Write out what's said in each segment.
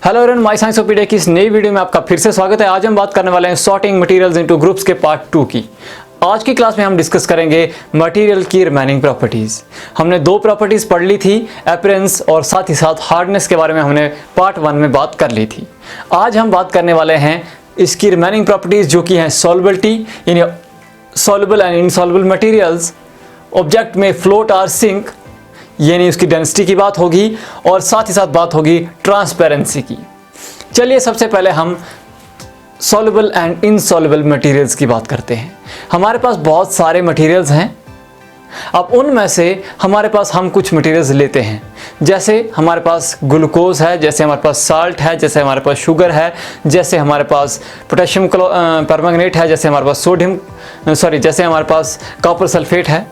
Hello everyone, my साइंसोपीडिया की इस नई वीडियो में आपका फिर से स्वागत है। आज हम बात करने वाले हैं सॉर्टिंग मटेरियल्स इनटू ग्रुप्स के पार्ट 2 की। आज की क्लास में हम डिस्कस करेंगे मटेरियल की रिमेनिंग प्रॉपर्टीज। हमने दो प्रॉपर्टीज पढ़ ली थी, अपीयरेंस और साथ ही साथ हार्डनेस के बारे में हमने पार्ट 1 में बात कर ली थी। आज हम बात करने वाले हैं इसकी रिमेनिंग प्रॉपर्टीज जो कि हैं सॉल्युबिलिटी, यानी soluble and insoluble materials, object में फ्लोट और सिंक यानी उसकी डेंसिटी की बात होगी, और साथ ही साथ बात होगी ट्रांसपेरेंसी की। चलिए सबसे पहले हम सॉल्युबल एंड इनसॉल्युबल मटेरियल्स की बात करते हैं। हमारे पास बहुत सारे मटेरियल्स हैं। अब उनमें से हमारे पास हम कुछ मटेरियल्स लेते हैं, जैसे हमारे पास ग्लूकोज है, जैसे हमारे पास साल्ट है, जैसे हमारे पास शुगर है, जैसे हमारे पास पोटेशियम परमैंगनेट है, जैसे हमारे पास जैसे हमारे पास कॉपर सल्फेट है।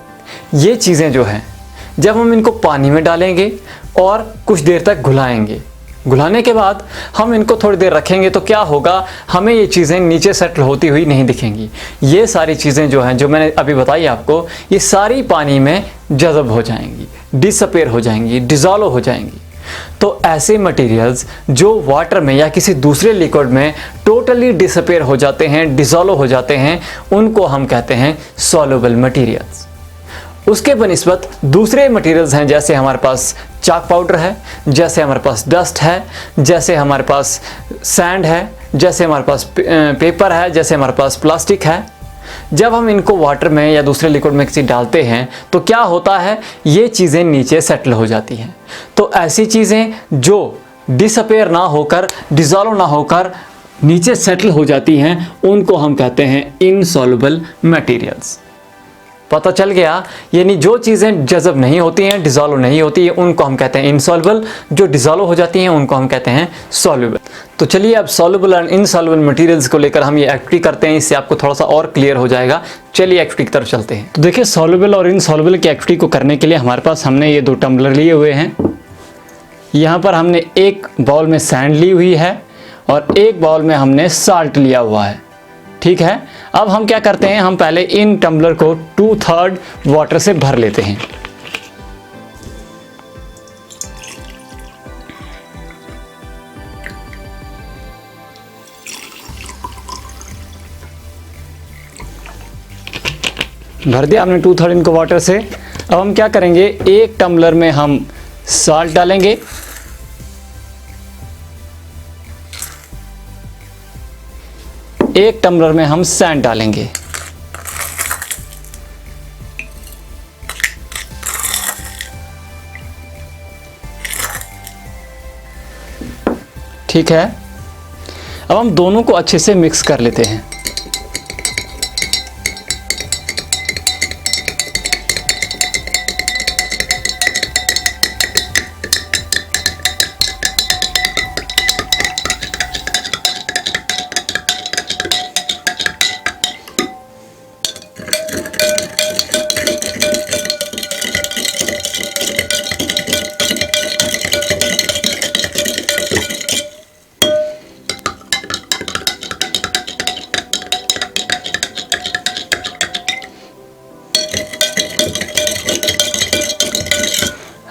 ये चीज़ें जो हैं, जब हम इनको पानी में डालेंगे और कुछ देर तक घुलाएंगे, घुलाने के बाद हम इनको थोड़ी देर रखेंगे तो क्या होगा, हमें ये चीज़ें नीचे सेटल होती हुई नहीं दिखेंगी। ये सारी चीज़ें जो हैं, जो मैंने अभी बताई आपको, ये सारी पानी में जज़ब हो जाएंगी, डिसअपेयर हो जाएंगी, डिज़ोल्व हो जाएंगी। तो ऐसे मटेरियल्स जो वाटर में या किसी दूसरे लिक्विड में टोटली डिसअपेयर हो जाते हैं, डिज़ोल्व हो जाते हैं, उनको हम कहते हैं सॉल्युबल मटेरियल्स। उसके बनिस्बत दूसरे मटेरियल्स हैं, जैसे हमारे पास चाक पाउडर है, जैसे हमारे पास डस्ट है, जैसे हमारे पास सैंड है, जैसे हमारे पास पेपर है, जैसे हमारे पास प्लास्टिक है। जब हम इनको वाटर में या दूसरे लिक्विड में किसी डालते हैं तो क्या होता है, ये चीज़ें नीचे सेटल हो जाती हैं। तो ऐसी चीज़ें जो डिसअपेयर ना होकर, डिज़ोल्व ना होकर नीचे सेटल हो जाती हैं, उनको हम कहते हैं इनसॉल्युबल मटेरियल्स। पता चल गया, यानी जो चीज़ें जज़ब नहीं होती हैं, डिज़ोल्व नहीं होती हैं, उनको हम कहते हैं इनसॉल्युबल। जो डिज़ोल्व हो जाती हैं उनको हम कहते हैं सॉल्युबल। तो चलिए अब सॉल्युबल एंड इनसॉल्युबल मटेरियल्स को लेकर हम ये एक्टिविटी करते हैं, इससे आपको थोड़ा सा और क्लियर हो जाएगा। चलिए एक्टिविटी की तरफ चलते हैं। तो देखिए, सॉल्युबल और इनसॉल्युबल की एक्टिविटी को करने के लिए हमारे पास हमने ये दो टम्बलर लिए हुए हैं। यहाँ पर हमने एक बाउल में सैंड ली हुई है और एक बाउल में हमने साल्ट लिया हुआ है। ठीक है, अब हम क्या करते हैं, हम पहले इन टम्बलर को 2/3 वाटर से भर लेते हैं। भर दिया हमने 2/3 इनको वाटर से। अब हम क्या करेंगे, एक टम्बलर में हम साल्ट डालेंगे, एक टम्बलर में हम सैंड डालेंगे। ठीक है, अब हम दोनों को अच्छे से मिक्स कर लेते हैं।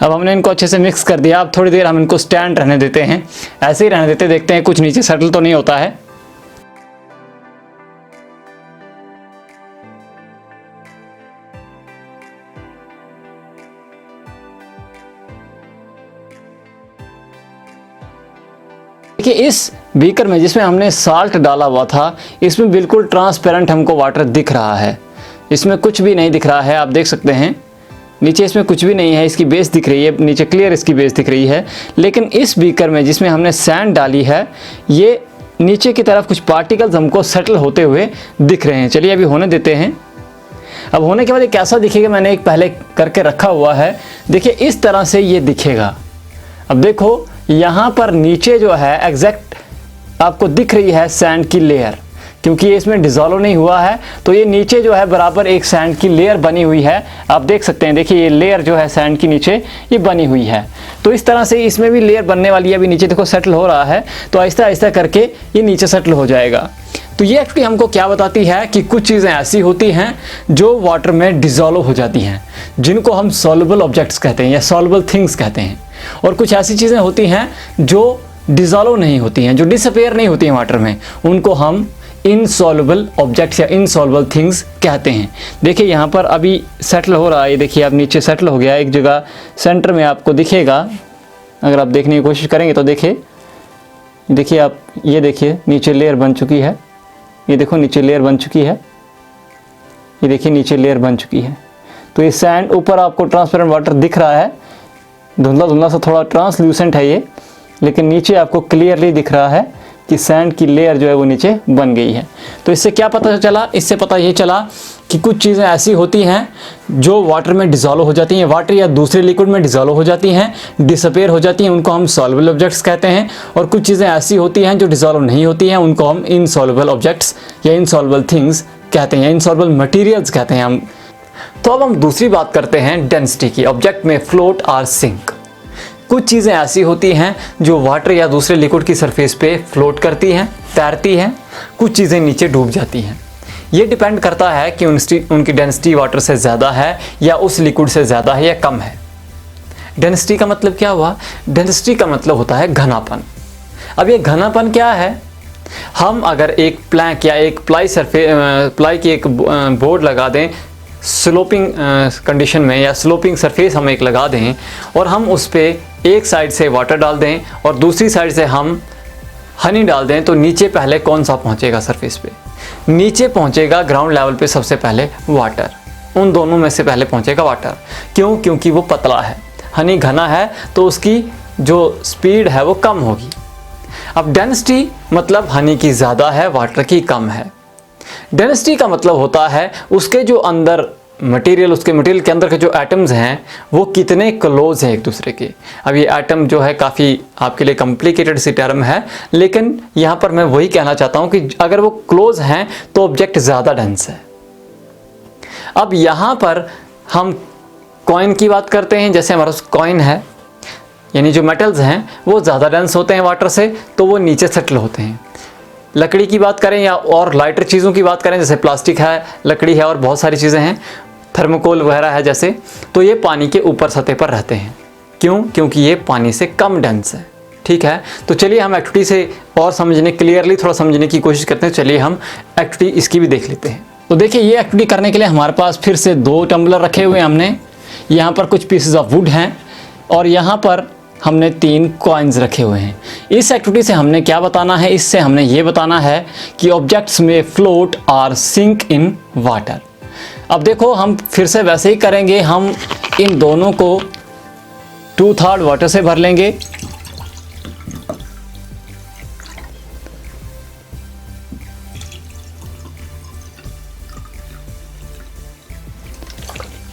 अब हमने इनको अच्छे से मिक्स कर दिया। अब थोड़ी देर हम इनको स्टैंड रहने देते हैं, ऐसे ही रहने देते, देखते हैं कुछ नीचे सेटल तो नहीं होता है। देखिए, इस बीकर में जिसमें हमने साल्ट डाला हुआ था, इसमें बिल्कुल ट्रांसपेरेंट हमको वाटर दिख रहा है। इसमें कुछ भी नहीं दिख रहा है, आप देख सकते हैं नीचे इसमें कुछ भी नहीं है। इसकी बेस दिख रही है, नीचे क्लियर इसकी बेस दिख रही है। लेकिन इस बीकर में जिसमें हमने सैंड डाली है, ये नीचे की तरफ कुछ पार्टिकल्स हमको सेटल होते हुए दिख रहे हैं। चलिए अभी होने देते हैं। अब होने के बाद ये कैसा दिखेगा, मैंने एक पहले करके रखा हुआ है। देखिए, इस तरह से ये दिखेगा। अब देखो, यहाँ पर नीचे जो है एग्जैक्ट आपको दिख रही है सैंड की लेयर, क्योंकि ये इसमें डिज़ोल्व नहीं हुआ है, तो ये नीचे जो है बराबर एक सैंड की लेयर बनी हुई है। आप देख सकते हैं, देखिए ये लेयर जो है सैंड की नीचे ये बनी हुई है। तो इस तरह से इसमें भी लेयर बनने वाली है। अभी नीचे देखो सेटल हो रहा है, तो आहिस्ता आहिस्ता करके ये नीचे सेटल हो जाएगा। तो ये एक्चुअली हमको क्या बताती है कि कुछ चीज़ें ऐसी होती हैं जो वाटर में डिज़ोल्व हो जाती हैं, जिनको हम सॉल्युबल ऑब्जेक्ट्स कहते हैं या सॉल्युबल थिंग्स कहते हैं। और कुछ ऐसी चीज़ें होती हैं जो डिसॉल्व नहीं होती हैं, जो डिसअपेयर नहीं होती हैं वाटर में, उनको हम इनसॉल्युबल ऑब्जेक्ट्स या इनसॉल्युबल थिंग्स कहते हैं। देखिए यहाँ पर अभी सेटल हो रहा है, ये देखिए आप नीचे सेटल हो गया एक जगह सेंटर में आपको दिखेगा, अगर आप देखने की कोशिश करेंगे तो देखिए आप, ये देखिए नीचे लेयर बन चुकी है, ये देखो नीचे लेयर बन चुकी है, ये देखिए नीचे लेयर बन चुकी है। तो ये सैंड, ऊपर आपको ट्रांसपेरेंट वाटर दिख रहा है, धुंधला धुंधला सा थोड़ा ट्रांसल्यूसेंट है ये, लेकिन नीचे आपको क्लियरली दिख रहा है कि सैंड की लेयर जो है वो नीचे बन गई है। तो इससे क्या पता चला? इससे पता ये चला कि कुछ चीज़ें ऐसी होती हैं जो वाटर में डिसॉल्व हो जाती हैं, वाटर या दूसरे लिक्विड में डिसॉल्व हो जाती हैं, डिसअपेयर हो जाती हैं, उनको हम सॉल्युबल ऑब्जेक्ट्स कहते हैं। और कुछ चीज़ें ऐसी होती हैं जो डिसॉल्व नहीं होती हैं, उनको हम इनसॉल्युबल ऑब्जेक्ट्स या इनसॉल्युबल थिंग्स कहते हैं, इनसॉल्युबल मटीरियल्स कहते हैं हम। तो अब हम दूसरी बात करते हैं डेंसिटी की। ऑब्जेक्ट में फ्लोट और सिंक। कुछ चीज़ें ऐसी होती हैं जो वाटर या दूसरे लिक्विड की सरफेस पे फ्लोट करती हैं, तैरती हैं, कुछ चीज़ें नीचे डूब जाती हैं। ये डिपेंड करता है कि उनकी डेंसिटी वाटर से ज़्यादा है या उस लिक्विड से ज़्यादा है या कम है। डेंसिटी का मतलब क्या हुआ? डेंसिटी का मतलब होता है घनापन। अब ये घनापन क्या है? हम अगर एक प्लैंक या एक प्लाई की एक बोर्ड लगा दें स्लोपिंग कंडीशन में, या स्लोपिंग सरफेस हम एक लगा दें और हम उस पर एक साइड से वाटर डाल दें और दूसरी साइड से हम हनी डाल दें, तो नीचे पहले कौन सा पहुंचेगा सरफेस पे? नीचे पहुंचेगा ग्राउंड लेवल पे सबसे पहले वाटर। उन दोनों में से पहले पहुंचेगा वाटर। क्यों? क्योंकि वो पतला है। हनी घना है तो उसकी जो स्पीड है वो कम होगी। अब डेंसिटी मतलब हनी की ज़्यादा है, वाटर की कम है। डेंसिटी का मतलब होता है उसके जो अंदर मटेरियल, उसके मटेरियल के अंदर के जो एटम्स हैं वो कितने क्लोज हैं एक दूसरे के। अब ये एटम जो है काफ़ी आपके लिए कॉम्प्लिकेटेड सी टर्म है, लेकिन यहाँ पर मैं वही कहना चाहता हूँ कि अगर वो क्लोज हैं तो ऑब्जेक्ट ज़्यादा डेंस है। अब यहाँ पर हम कॉइन की बात करते हैं। जैसे हमारा कॉइन है, यानी जो मेटल्स हैं वो ज़्यादा डेंस होते हैं वाटर से, तो वो नीचे सेटल होते हैं। लकड़ी की बात करें या और लाइटर चीज़ों की बात करें, जैसे प्लास्टिक है, लकड़ी है और बहुत सारी चीज़ें हैं, थर्मोकोल वगैरह है जैसे, तो ये पानी के ऊपर सतह पर रहते हैं। क्यों? क्योंकि ये पानी से कम डेंस है। ठीक है, तो चलिए हम एक्टिविटी से और समझने, क्लियरली थोड़ा समझने की कोशिश करते हैं। चलिए हम एक्टिविटी इसकी भी देख लेते हैं। तो देखिए ये एक्टिविटी करने के लिए हमारे पास फिर से 2 टम्बलर रखे हुए हैं हमने। यहाँ पर कुछ पीसेज ऑफ वुड हैं और यहाँ पर हमने 3 कॉइन्स रखे हुए हैं। इस एक्टिविटी से हमने क्या बताना है? इससे हमने ये बताना है कि ऑब्जेक्ट्स में फ्लोट और सिंक इन वाटर। अब देखो हम फिर से वैसे ही करेंगे। हम इन दोनों को 2/3 वाटर से भर लेंगे।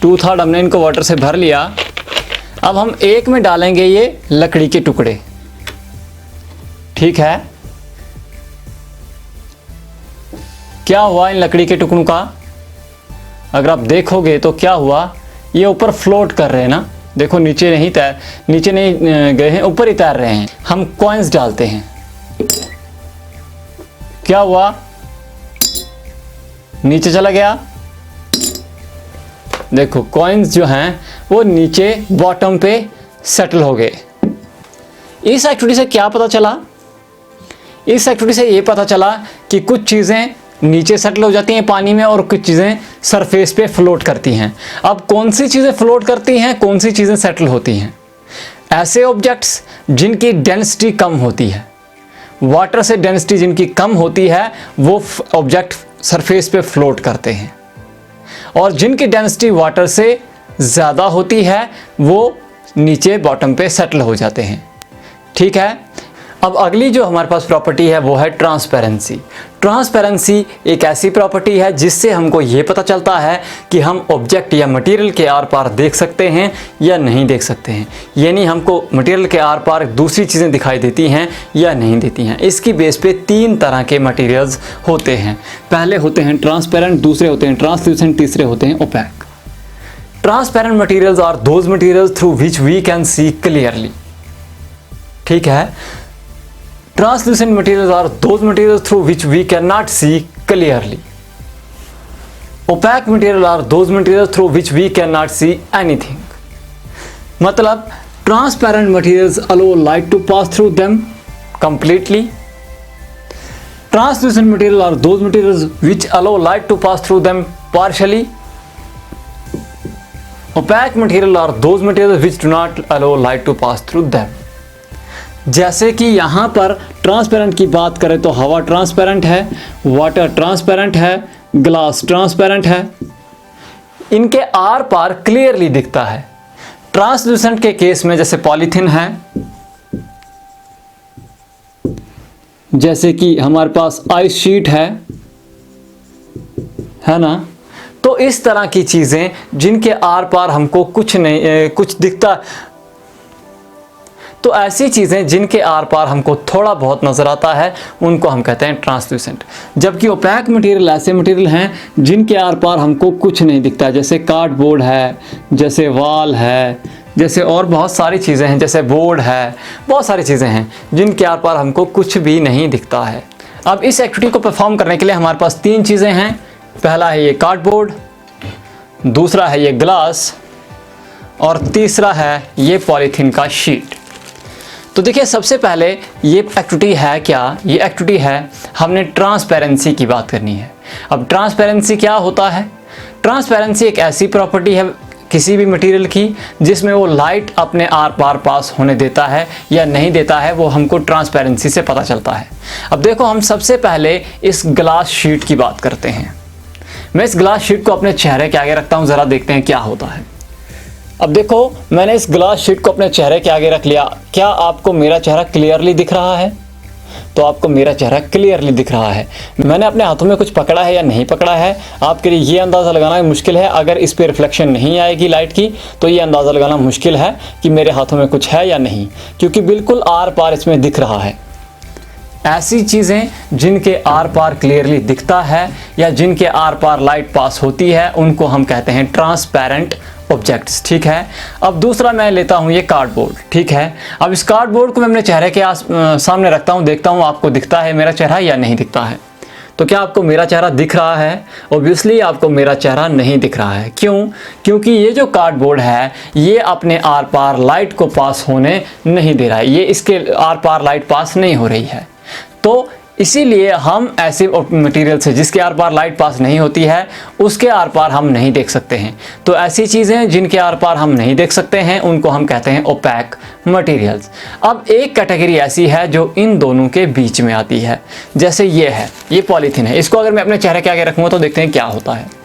टू थर्ड हमने इनको वाटर से भर लिया। अब हम एक में डालेंगे ये लकड़ी के टुकड़े। ठीक है, क्या हुआ इन लकड़ी के टुकड़ों का? अगर आप देखोगे तो क्या हुआ, ये ऊपर फ्लोट कर रहे हैं ना। देखो नीचे नहीं गए हैं, ऊपर ही तैर रहे हैं। हम कॉइन्स डालते हैं, क्या हुआ, नीचे चला गया। देखो कॉइन्स जो हैं वो नीचे बॉटम पे सेटल हो गए। इस एक्टिविटी से क्या पता चला? इस एक्टिविटी से ये पता चला कि कुछ चीज़ें नीचे सेटल हो जाती हैं पानी में और कुछ चीज़ें सरफेस पे फ्लोट करती हैं। अब कौन सी चीज़ें फ्लोट करती हैं, कौन सी चीज़ें सेटल होती हैं? ऐसे ऑब्जेक्ट्स जिनकी डेंसिटी कम होती है, वाटर से डेंसिटी जिनकी कम होती है, वो ऑब्जेक्ट सरफेस पे फ्लोट करते हैं। और जिनकी डेंसिटी वाटर से ज़्यादा होती है वो नीचे बॉटम पे सेटल हो जाते हैं। ठीक है, अब अगली जो हमारे पास प्रॉपर्टी है वो है ट्रांसपेरेंसी। ट्रांसपेरेंसी एक ऐसी प्रॉपर्टी है जिससे हमको ये पता चलता है कि हम ऑब्जेक्ट या मटेरियल के आर पार देख सकते हैं या नहीं देख सकते हैं, यानी हमको मटेरियल के आर पार दूसरी चीज़ें दिखाई देती हैं या नहीं देती हैं। इसकी बेस पे 3 तरह के मटेरियल्स होते हैं। पहले होते हैं ट्रांसपेरेंट, दूसरे होते हैं ट्रांसल्यूसेंट, तीसरे होते हैं opaque. Transparent materials are those materials through which we can see clearly. ठीक है, translucent materials are those materials through which we cannot see clearly. Opaque materials are those materials through which we cannot see anything. मतलब transparent materials allow light to pass through them completely. Translucent material are those materials which allow light to pass through them partially. Opaque material are those materials which do not allow light to pass through them. जैसे कि यहाँ पर transparent की बात करें तो हवा transparent है, वाटर ट्रांसपेरेंट है, ग्लास ट्रांसपेरेंट है, इनके आर पार क्लियरली दिखता है। ट्रांसलूसेंट के केस में जैसे पॉलीथीन है, जैसे कि हमारे पास आइस शीट है ना, तो इस तरह की चीज़ें जिनके आर पार हमको कुछ नहीं कुछ दिखता, तो ऐसी चीज़ें जिनके आर पार हमको थोड़ा बहुत नज़र आता है उनको हम कहते हैं ट्रांसलूसेंट। जबकि ओपैक मटेरियल ऐसे मटेरियल हैं जिनके आर पार हमको कुछ नहीं दिखता, जैसे कार्डबोर्ड है, जैसे वॉल है, जैसे और बहुत सारी चीज़ें हैं, जैसे बोर्ड है, बहुत सारी चीज़ें हैं जिनके आर पार हमको कुछ भी नहीं दिखता है। अब इस एक्टिविटी को परफॉर्म करने के लिए हमारे पास 3 चीज़ें हैं। पहला है ये कार्डबोर्ड, दूसरा है ये ग्लास और तीसरा है ये पॉलीथीन का शीट। तो देखिए, सबसे पहले ये एक्टिविटी है क्या? ये एक्टिविटी है, हमने ट्रांसपेरेंसी की बात करनी है। अब ट्रांसपेरेंसी क्या होता है? ट्रांसपेरेंसी एक ऐसी प्रॉपर्टी है किसी भी मटेरियल की जिसमें वो लाइट अपने आर पार पास होने देता है या नहीं देता है, वो हमको ट्रांसपेरेंसी से पता चलता है। अब देखो, हम सबसे पहले इस ग्लास शीट की बात करते हैं। मैं इस ग्लास शीट को अपने चेहरे के आगे रखता हूँ, ज़रा देखते हैं क्या होता है। अब देखो, मैंने इस ग्लास शीट को अपने चेहरे के आगे रख लिया। क्या आपको मेरा चेहरा क्लियरली दिख रहा है? तो आपको मेरा चेहरा क्लियरली दिख रहा है। मैंने अपने हाथों में कुछ पकड़ा है या नहीं पकड़ा है, आपके लिए ये अंदाज़ा लगाना मुश्किल है। अगर इस पर रिफ्लेक्शन नहीं आएगी लाइट की तो ये अंदाज़ा लगाना मुश्किल है कि मेरे हाथों में कुछ है या नहीं, क्योंकि बिल्कुल आर पार इसमें दिख रहा है। ऐसी चीज़ें जिनके आर पार क्लियरली दिखता है या जिनके आर पार लाइट पास होती है उनको हम कहते हैं ट्रांसपेरेंट ऑब्जेक्ट्स। ठीक है। अब दूसरा मैं लेता हूँ ये कार्डबोर्ड। ठीक है। अब इस कार्डबोर्ड को मैं अपने चेहरे के सामने रखता हूँ, देखता हूँ आपको दिखता है मेरा चेहरा या नहीं दिखता है। तो क्या आपको मेरा चेहरा दिख रहा है? ऑब्वियसली आपको मेरा चेहरा नहीं दिख रहा है। क्यों? क्योंकि ये जो कार्डबोर्ड है ये अपने आर पार लाइट को पास होने नहीं दे रहा है, ये इसके आर पार लाइट पास नहीं हो रही है। तो इसीलिए हम ऐसे मटेरियल से जिसके आर पार लाइट पास नहीं होती है उसके आर पार हम नहीं देख सकते हैं। तो ऐसी चीज़ें जिनके आर पार हम नहीं देख सकते हैं उनको हम कहते हैं ओपैक मटेरियल्स। अब एक कैटेगरी ऐसी है जो इन दोनों के बीच में आती है, जैसे ये है, ये पॉलीथीन है। इसको अगर मैं अपने चेहरे के आगे रखूँगा तो देखते हैं क्या होता है।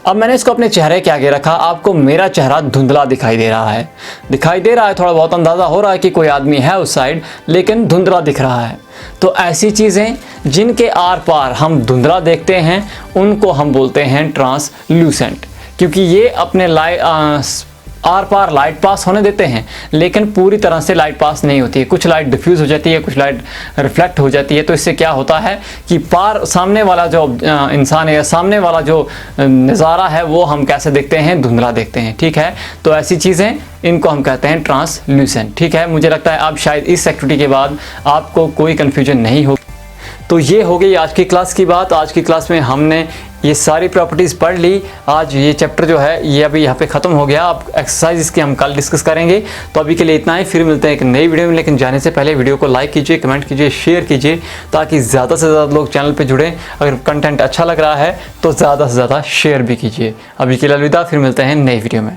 अब मैंने इसको अपने चेहरे के आगे रखा, आपको मेरा चेहरा धुंधला दिखाई दे रहा है, थोड़ा बहुत अंदाज़ा हो रहा है कि कोई आदमी है उस साइड, लेकिन धुंधला दिख रहा है। तो ऐसी चीज़ें जिनके आर पार हम धुंधला देखते हैं उनको हम बोलते हैं ट्रांसल्यूसेंट, क्योंकि ये अपने आर पार लाइट पास होने देते हैं लेकिन पूरी तरह से लाइट पास नहीं होती है। कुछ लाइट डिफ्यूज़ हो जाती है, कुछ लाइट रिफ्लेक्ट हो जाती है। तो इससे क्या होता है कि सामने वाला जो इंसान है या सामने वाला जो नज़ारा है वो हम कैसे देखते हैं? धुंधला देखते हैं। ठीक है। तो ऐसी चीज़ें इनको हम कहते हैं ट्रांसल्यूसेंट। ठीक है। मुझे लगता है अब शायद इस एक्टिविटी के बाद आपको कोई कन्फ्यूजन नहीं होगी। तो ये हो गई आज की क्लास की बात। आज की क्लास में हमने ये सारी प्रॉपर्टीज़ पढ़ ली। आज ये चैप्टर जो है ये अभी यहाँ पे ख़त्म हो गया। अब एक्सरसाइज इसकी हम कल डिस्कस करेंगे। तो अभी के लिए इतना ही, फिर मिलते हैं एक नई वीडियो में। लेकिन जाने से पहले वीडियो को लाइक कीजिए, कमेंट कीजिए, शेयर कीजिए ताकि ज़्यादा से ज़्यादा लोग चैनल पर जुड़ें। अगर कंटेंट अच्छा लग रहा है तो ज़्यादा से ज़्यादा शेयर भी कीजिए। अभी के लिए अलविदा, फिर मिलते हैं नई वीडियो में।